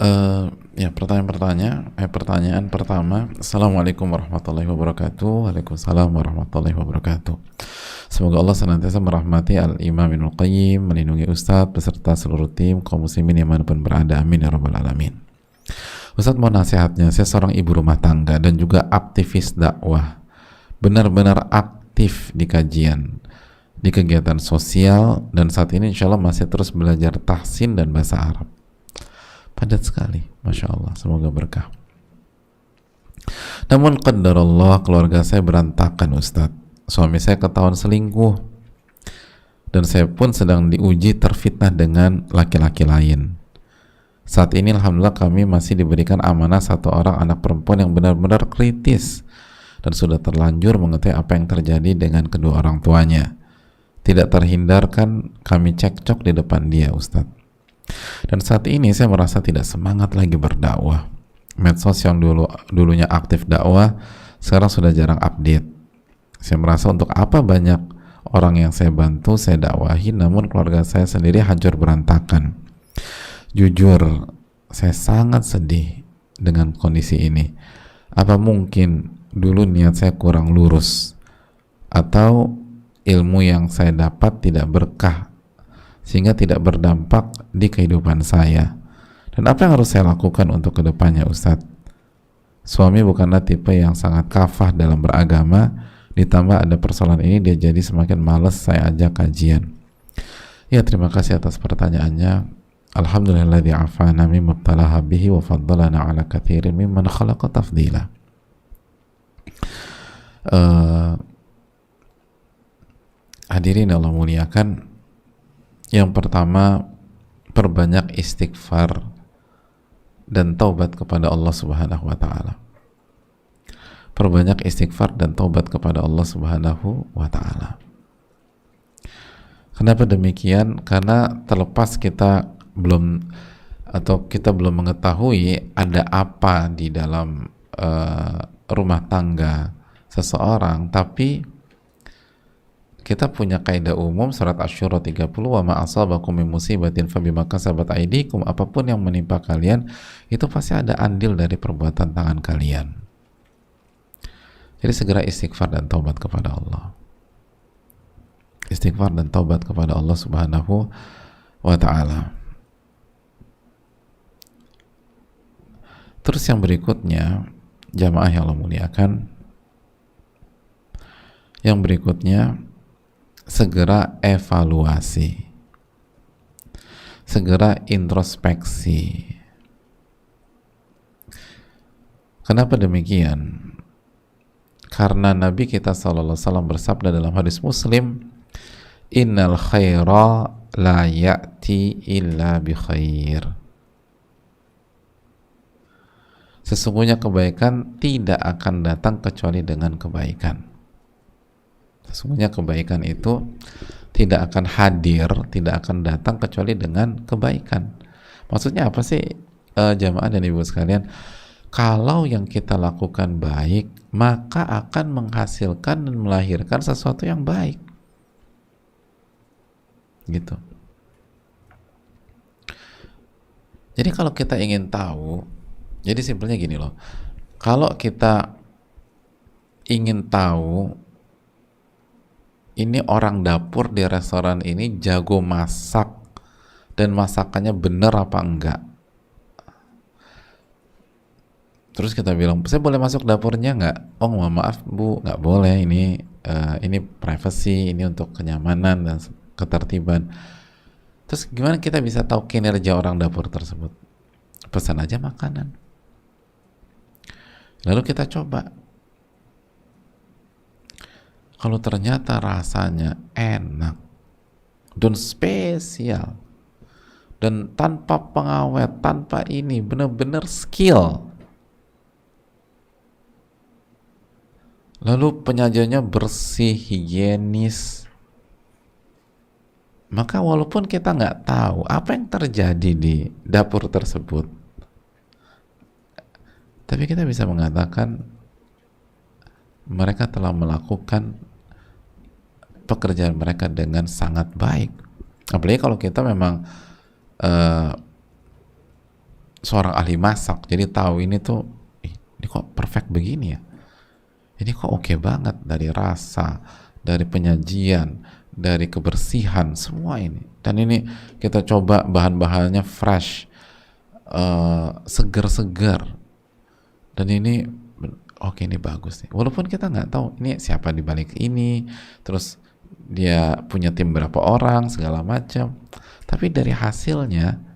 Pertanyaan pertama. Assalamualaikum warahmatullahi wabarakatuh. Waalaikumsalam warahmatullahi wabarakatuh. Semoga Allah senantiasa merahmati Al-Imam Ibnul Qayyim, melindungi Ustadz beserta seluruh tim kaum muslimin dimanapun berada. Amin ya rabbal alamin. Ustadz, mau nasihatnya. Saya seorang ibu rumah tangga dan juga aktivis dakwah. Benar-benar aktif di kajian, di kegiatan sosial, dan saat ini insya Allah masih terus belajar tahsin dan bahasa Arab. Padat sekali, Masya Allah, semoga berkah. Namun qadarullah, keluarga saya berantakan Ustadz. Suami saya ketahuan selingkuh, dan saya pun sedang diuji terfitnah dengan laki-laki lain. Saat ini alhamdulillah kami masih diberikan amanah satu orang anak perempuan yang benar-benar kritis, dan sudah terlanjur mengetahui apa yang terjadi dengan kedua orang tuanya. Tidak terhindarkan kami cekcok di depan dia Ustadz. Dan saat ini saya merasa tidak semangat lagi berdakwah. Medsos yang dulunya aktif dakwah sekarang sudah jarang update. Saya merasa untuk apa banyak orang yang saya bantu, saya dakwahi, namun keluarga saya sendiri hancur berantakan. Jujur, saya sangat sedih dengan kondisi ini. Apa mungkin dulu niat saya kurang lurus, atau ilmu yang saya dapat tidak berkah sehingga tidak berdampak di kehidupan saya? Dan apa yang harus saya lakukan untuk kedepannya Ustadz? Suami bukanlah tipe yang sangat kafah dalam beragama, ditambah ada persoalan ini dia jadi semakin males saya ajak kajian. Ya, terima kasih atas pertanyaannya. Alhamdulilladzi afana mimma ibtalaha bihi wa faddalana ala katsirin mimman khalaqa tafdila. Hadirin Allah muliakan, yang pertama, perbanyak istighfar dan taubat kepada Allah Subhanahu wa taala. Perbanyak istighfar dan taubat kepada Allah Subhanahu wa taala. Kenapa demikian? Karena terlepas kita belum mengetahui ada apa di dalam rumah tangga seseorang, tapi kita punya kaidah umum surat Asy-Syura 30, wa ma asabakum min musibatin fabima kasabat aydikum, apapun yang menimpa kalian itu pasti ada andil dari perbuatan tangan kalian. Jadi segera istighfar dan taubat kepada Allah. Istighfar dan taubat kepada Allah Subhanahu wa taala. Terus yang berikutnya, jamaah yang Allah muliakan, yang berikutnya, segera evaluasi, segera introspeksi. Kenapa demikian? Karena Nabi kita SAW bersabda dalam hadis Muslim, innal khaira la ya'ti illa bi khair. Sesungguhnya kebaikan tidak akan datang kecuali dengan kebaikan. Sesungguhnya kebaikan itu tidak akan hadir, tidak akan datang kecuali dengan kebaikan. Maksudnya apa sih, jamaah dan ibu sekalian? Kalau yang kita lakukan baik, maka akan menghasilkan dan melahirkan sesuatu yang baik. Gitu. Jadi kalau kita ingin tahu, jadi simpelnya gini loh. Kalau kita ingin tahu ini orang dapur di restoran ini jago masak dan masakannya bener apa enggak, terus kita bilang, saya boleh masuk dapurnya nggak? Oh maaf bu, nggak boleh, ini privacy, ini untuk kenyamanan dan ketertiban. Terus gimana kita bisa tahu kinerja orang dapur tersebut? Pesan aja makanan, lalu kita coba. Kalau ternyata rasanya enak dan spesial dan tanpa pengawet, tanpa ini, benar-benar skill, lalu penyajiannya bersih, higienis, maka walaupun kita nggak tahu apa yang terjadi di dapur tersebut, tapi kita bisa mengatakan mereka telah melakukan pekerjaan mereka dengan sangat baik. Apalagi kalau kita memang seorang ahli masak, jadi tahu ini tuh, ini kok perfect begini ya, ini kok oke banget, dari rasa, dari penyajian, dari kebersihan, semua ini. Dan ini kita coba bahan-bahannya fresh, seger-seger, dan ini oke, ini bagus nih. Walaupun kita nggak tahu ini siapa di balik ini, terus dia punya tim berapa orang, segala macam, tapi dari hasilnya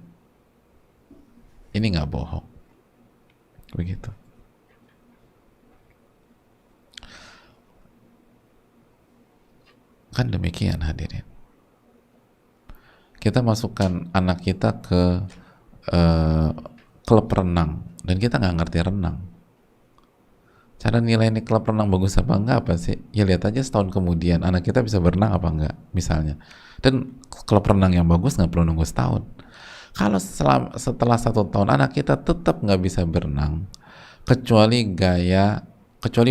ini nggak bohong, begitu. Kan demikian hadirin. Kita masukkan anak kita ke klub renang dan kita nggak ngerti renang. Cara nilai ini klub renang bagus apa enggak apa sih? Ya lihat aja setahun kemudian anak kita bisa berenang apa enggak misalnya. Dan klub renang yang bagus nggak perlu nunggu setahun. Kalau setelah 1 tahun anak kita tetap nggak bisa berenang, kecuali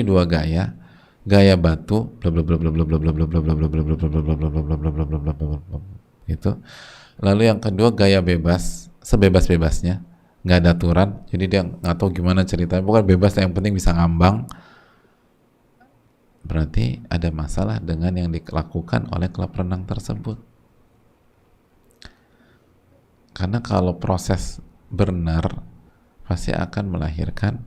dua gaya, gaya batu, gitu. Lalu yang kedua gaya bebas, sebebas-bebasnya, nggak ada aturan, jadi dia nggak tahu gimana ceritanya, bukan bebas, yang penting bisa ngambang. Berarti ada masalah dengan yang dilakukan oleh klub renang tersebut. Karena kalau proses benar pasti akan melahirkan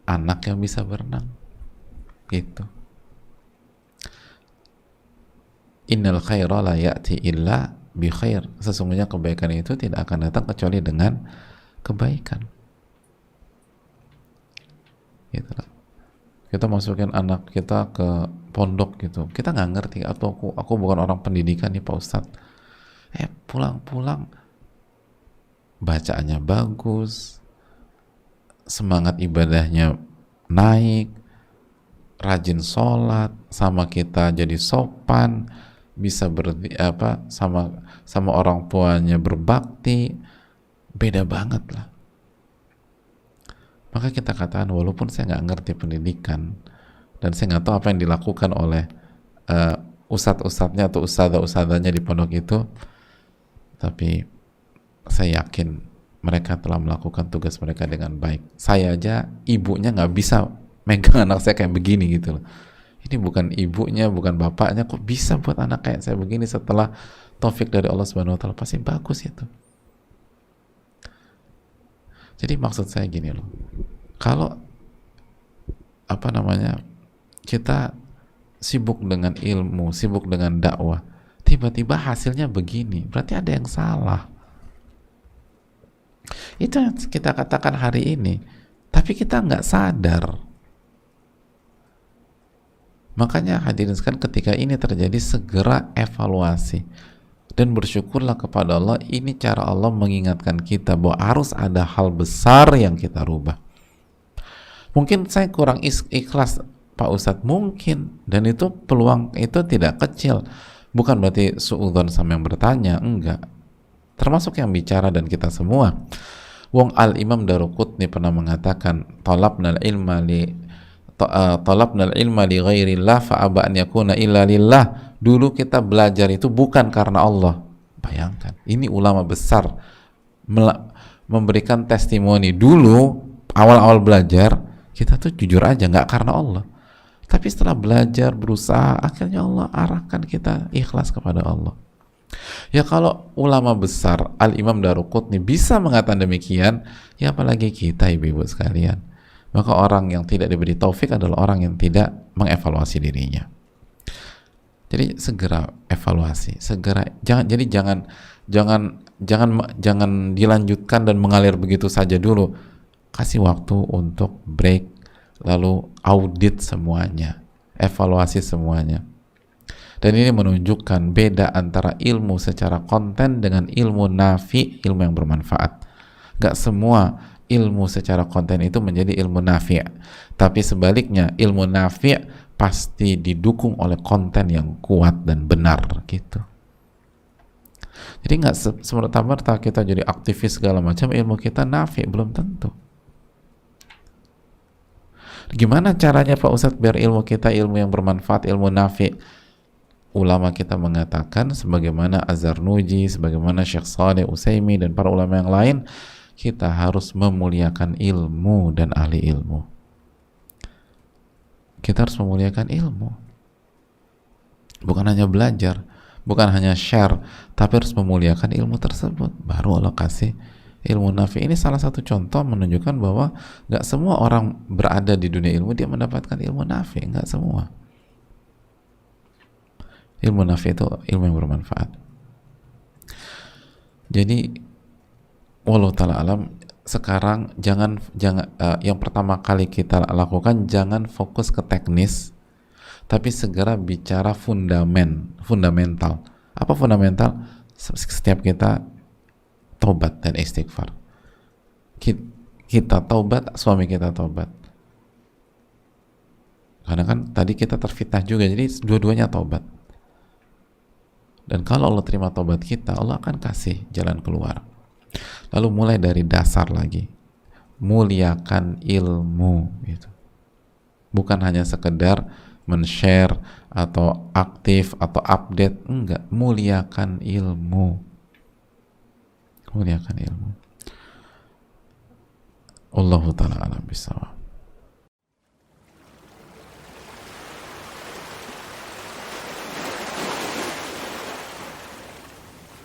anak yang bisa berenang, gitu. Innal khaira la ya'ti illa bi khair. Sesungguhnya kebaikan itu tidak akan datang kecuali dengan kebaikan. Gitu lah. Kita masukin anak kita ke pondok gitu, kita nggak ngerti, atau aku bukan orang pendidikan nih Pak Ustadz. Pulang-pulang bacaannya bagus, semangat ibadahnya naik, rajin sholat, sama kita jadi sopan, bisa sama orang tuanya berbakti, beda banget lah. Maka kita katakan, walaupun saya nggak ngerti pendidikan dan saya nggak tahu apa yang dilakukan oleh ustadz-ustadznya atau ustadzah-ustadzanya di pondok itu, tapi saya yakin mereka telah melakukan tugas mereka dengan baik. Saya aja ibunya nggak bisa megang anak saya kayak begini gitu loh. Ini bukan ibunya, bukan bapaknya, kok bisa buat anak kayak saya begini setelah taufik dari Allah Subhanahu wa taala, pasti bagus itu. Jadi maksud saya gini loh. Kalau kita sibuk dengan ilmu, sibuk dengan dakwah, tiba-tiba hasilnya begini, berarti ada yang salah. Itu yang kita katakan hari ini, tapi kita nggak sadar. Makanya hadirin sekalian, ketika ini terjadi, segera evaluasi dan bersyukurlah kepada Allah. Ini cara Allah mengingatkan kita bahwa harus ada hal besar yang kita rubah. Mungkin saya kurang ikhlas Pak Ustadz, mungkin, dan itu peluang itu tidak kecil. Bukan berarti suudzon sama yang bertanya, enggak, termasuk yang bicara dan kita semua. Wong Al-Imam Daruqutni pernah mengatakan, talabnal ilma li ghairillah fa'aba an yakuna illa lillah. Dulu kita belajar itu bukan karena Allah. Bayangkan, ini ulama besar memberikan testimoni. Dulu awal-awal belajar kita tuh jujur aja nggak karena Allah, tapi setelah belajar, berusaha, akhirnya Allah arahkan kita ikhlas kepada Allah. Ya kalau ulama besar Al-Imam Daruqutni bisa mengatakan demikian, ya apalagi kita ibu-ibu sekalian. Maka orang yang tidak diberi taufik adalah orang yang tidak mengevaluasi dirinya. Jadi segera evaluasi, jangan dilanjutkan dan mengalir begitu saja dulu. Kasih waktu untuk break, lalu audit semuanya, evaluasi semuanya. Dan ini menunjukkan beda antara ilmu secara konten dengan ilmu nafi, ilmu yang bermanfaat. Gak semua ilmu secara konten itu menjadi ilmu nafi', tapi sebaliknya ilmu nafi' pasti didukung oleh konten yang kuat dan benar gitu. Jadi nggak semerta-merta kita jadi aktivis segala macam ilmu kita nafi', belum tentu. Gimana caranya Pak Ustadz biar ilmu kita ilmu yang bermanfaat, ilmu nafi'? ulama kita mengatakan, sebagaimana Az-Zarnuji, sebagaimana Syekh Shalih Utsaimin dan para ulama yang lain, kita harus memuliakan ilmu dan ahli ilmu. Kita harus memuliakan ilmu, bukan hanya belajar, bukan hanya share, tapi harus memuliakan ilmu tersebut. Baru Allah kasih ilmu nafi. Ini salah satu contoh menunjukkan bahwa nggak semua orang berada di dunia ilmu dia mendapatkan ilmu nafi, nggak semua. Ilmu nafi itu ilmu yang bermanfaat. Jadi wallahu ta'ala alam, sekarang jangan yang pertama kali kita lakukan, jangan fokus ke teknis, tapi segera bicara fundamental. Apa fundamental? Setiap kita taubat dan istighfar. Kita taubat, suami kita taubat. Karena kan tadi kita terfitnah juga, jadi dua-duanya taubat. Dan kalau Allah terima taubat kita, Allah akan kasih jalan keluar. Lalu mulai dari dasar lagi, muliakan ilmu gitu. Bukan hanya sekedar men-share atau aktif atau update, enggak, muliakan ilmu. Muliakan ilmu. Allahu ta'ala a'lam bishawab.